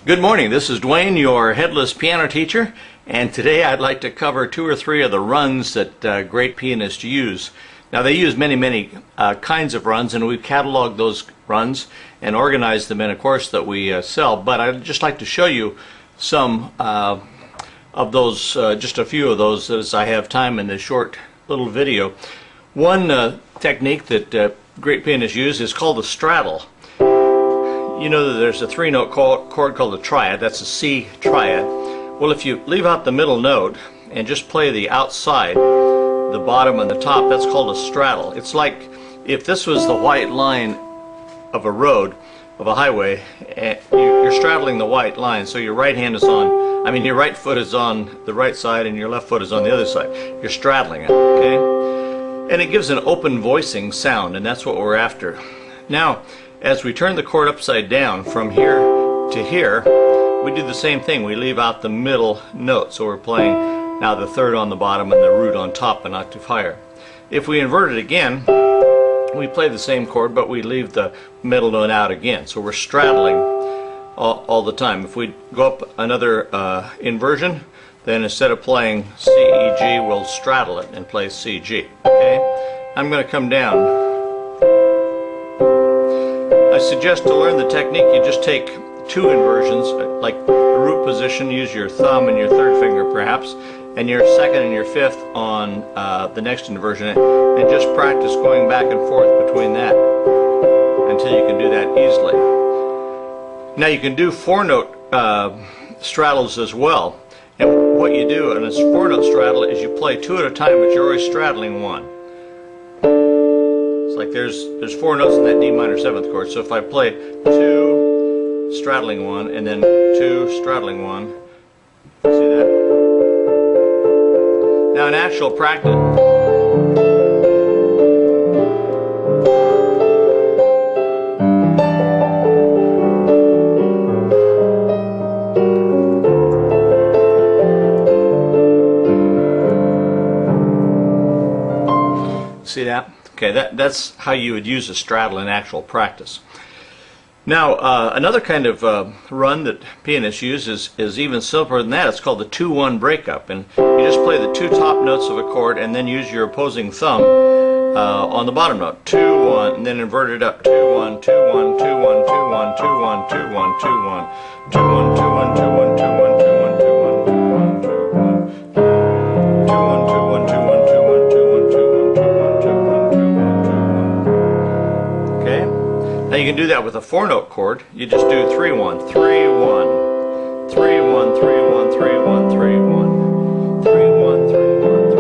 Good morning, this is Dwayne, your headless piano teacher, and today I'd like to cover two or three of the runs that great pianists use. Now they use many kinds of runs, and we've cataloged those runs and organized them in a course that we sell, but I'd just like to show you some of those, just a few of those as I have time in this short little video. One technique that great pianists use is called the straddle. You know that there's a three-note chord called a triad. That's a C triad. Well, if you leave out the middle note and just play the outside, the bottom and the top, that's called a straddle. It's like if this was the white line of a road, of a highway, you're straddling the white line, so your right hand is on, your right foot is on the right side and your left foot is on the other side. You're straddling it, okay? And it gives an open voicing sound, and that's what we're after. Now, as we turn the chord upside down from here to here, we do the same thing. We leave out the middle note, so we're playing now the third on the bottom and the root on top, an octave higher. If we invert it again, we play the same chord, but we leave the middle note out again, so we're straddling all the time. If we go up another inversion, then instead of playing C, E, G, we'll straddle it and play C, G. Okay? I'm going to come down. I suggest to learn the technique, you just take two inversions, like the root position, use your thumb and your third finger perhaps, and your second and your fifth on the next inversion, and just practice going back and forth between that until you can do that easily. Now you can do four-note straddles as well, and what you do in a four-note straddle is you play two at a time, but you're always straddling one. It's like there's four notes in that D minor seventh chord, so if I play two, straddling one, and then two, straddling one, see that? Now in actual practice, see that? Okay, that's how you would use a straddle in actual practice. Now, another kind of run that pianists use is even simpler than that. It's called the 2-1 breakup, and you just play the two top notes of a chord and then use your opposing thumb on the bottom note. 2-1, and then invert it up. 2-1, 2-1, 2-1, 2-1, 2-1, 2-1, 2-1, 2-1, 2-1, 2-1, 2-1, 2-1, 2-1, 2-1, 2-1. Now you can do that with a four-note chord. You just do 3-1, 3-1, 3-1, 3-1, 3-1, 3-1, 3-1, 3-1, 3-1,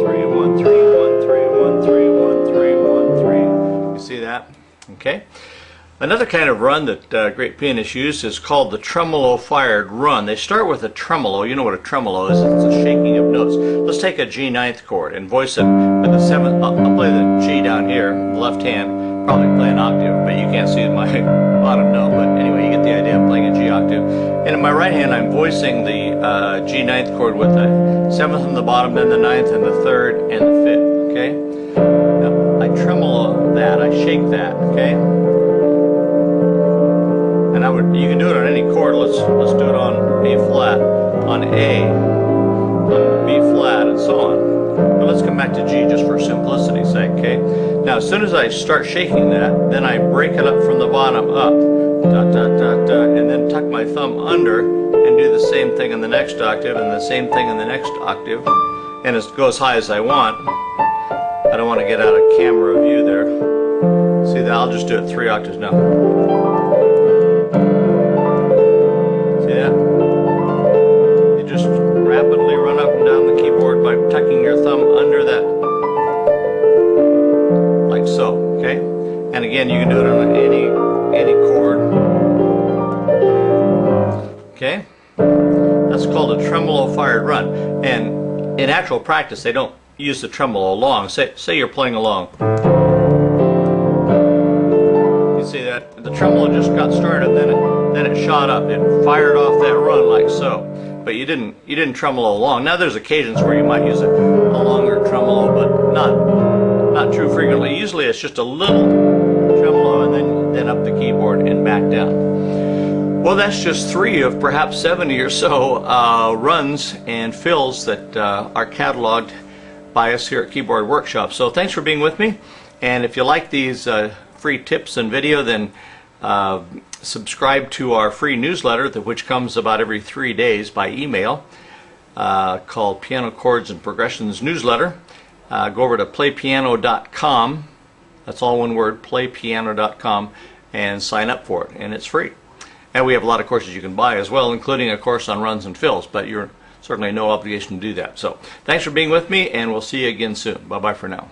3-1, 3-1, 3-1, 3-1, 3-1, 3-1, 3. You see that? Okay. Another kind of run that great pianists use is called the tremolo fired run. They start with a tremolo. You know what a tremolo is. It's a shaking of notes. Let's take a G ninth chord and voice it with the seventh. I'll play the G down here, the left hand. Probably play an octave, but you can't see my bottom note. But anyway, you get the idea. I'm playing a G octave. And in my right hand, I'm voicing the G ninth chord with the seventh on the bottom, then the ninth, and the third, and the fifth. Okay? Now, I tremolo that. I shake that. Okay? And you can do it on any chord. Let's do it on A flat, on A, on B flat, and so on. But let's come back to G just for simplicity's sake. Okay. Now, as soon as I start shaking that, then I break it up from the bottom up, da da da da, and then tuck my thumb under and do the same thing in the next octave and the same thing in the next octave, and it goes as high as I want. I don't want to get out of camera view there. See that? I'll just do it 3 octaves now. See that? You just rapidly run up and down the keyboard by tucking your thumb under that, like so. Okay? And again, you can do it on any chord. Okay? That's called a tremolo fired run. And in actual practice, they don't use the tremolo along. Say you're playing along. You see that? The tremolo just got started, then it shot up. It fired off that run like so. But you didn't tremolo along. Now there's occasions where you might use a longer tremolo, but not too frequently. Usually it's just a little tremolo and then up the keyboard and back down. Well, that's just 3 of perhaps 70 or so runs and fills that are cataloged by us here at Keyboard Workshop. So thanks for being with me, and if you like these free tips and video, then subscribe to our free newsletter, which comes about every 3 days by email, called Piano Chords and Progressions Newsletter. Go over to playpiano.com, that's all one word, playpiano.com, and sign up for it, and it's free. And we have a lot of courses you can buy as well, including a course on runs and fills, but you're certainly no obligation to do that. So thanks for being with me, and we'll see you again soon. Bye-bye for now.